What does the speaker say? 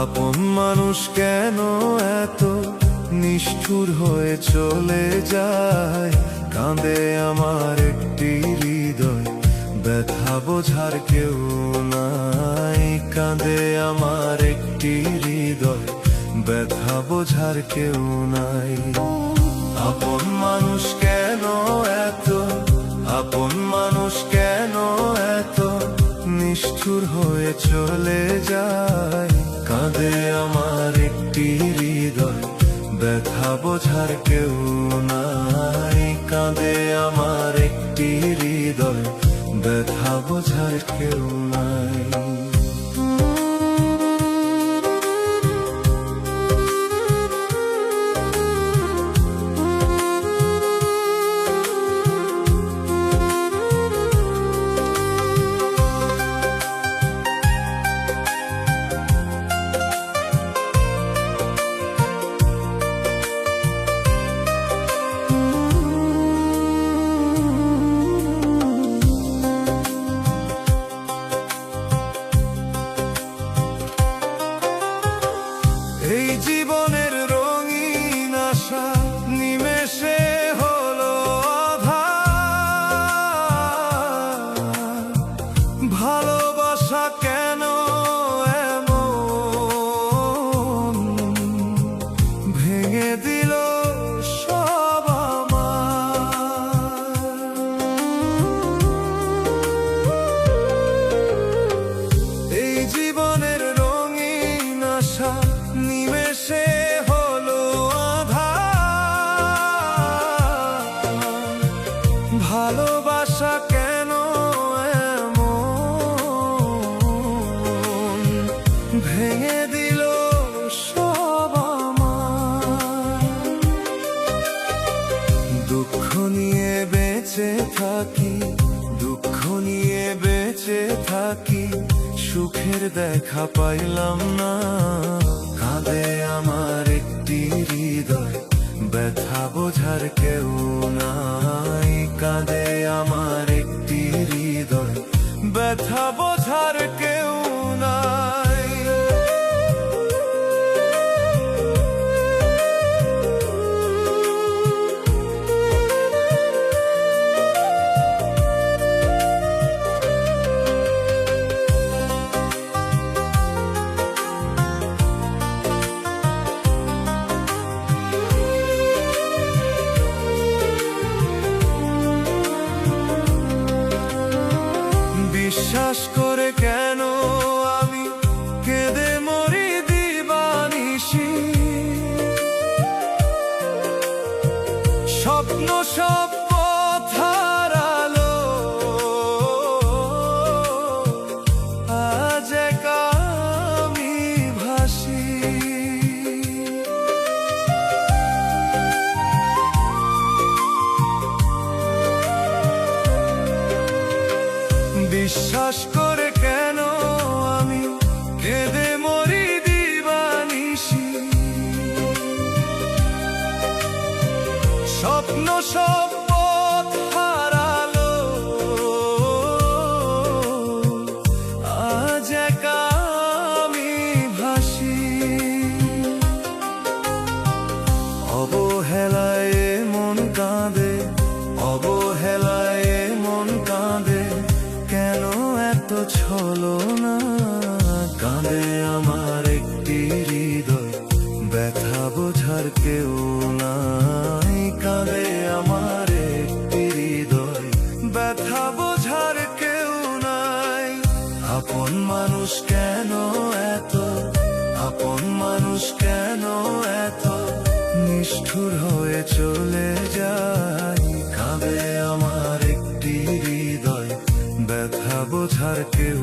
আপন মানুষ কেন এত নিষ্ঠুর হয়ে চলে যায়? কাঁদে আমার একটি হৃদয়, ব্যথা বোঝার কেউ নাই। কাঁদে আমার একটি হৃদয়, ব্যথা বোঝার কেউ নাই। আপন মানুষ কেন এত, আপন মানুষ কেন এত নিষ্ঠুর হয়ে চলে যায়? কাঁদে আমার একটি হৃদয়, ব্যথা বোঝার কেউ নাই। কাঁদে আমার একটি হৃদয়, ব্যথা বোঝার কেউ নাই। এই জীবনের রঙিন আশা নিমেষে হলো আঁধার। ভালোবাসা কেন এমন ভেঙে দিল সব আমার। এই জীবনের রঙিন আশা নিমেষে হলো আঁধার। ভালোবাসা কেন এমন ভেঙে দিল সব আমার। দুঃখ নিয়ে বেঁচে থাকি, দুঃখ নিয়ে বেঁচে থাকি, সুখের দেখা পাইলাম না। কাঁদে আমার একটি হৃদয়, ব্যথা বোঝার কেউ নাই। কাঁদে আমার একটি হৃদয়, ব্যথা বোঝার কেউ নাই। বিশ্বাস করে কেন আমি কেঁদে মরি দিবানিশি? স্বপ্ন সব পথ হারালো, আজ একা আমি ভাসি। বিশ্বাস করে কেন আমি কেঁদে মরি দিবানিশি? স্বপ্ন সব পথ হারালো, আজ একা আমি ভাসি। অবহেলায় মন কাঁদে, অবহেলায় মন কাঁদে, কেন এত ছলনা? কাঁদে আমার একটি হৃদয়, ব্যথা বোঝার কেউ নাই। কাঁদে আমার একটি হৃদয়, ব্যথা বোঝার কেউ নাই। আপন মানুষ কেন এত, আপন মানুষ কেন এত নিষ্ঠুর হয়ে চলে যায়? কাঁদে আমার একটি হৃদয়, ব্যথা বোঝার কেউ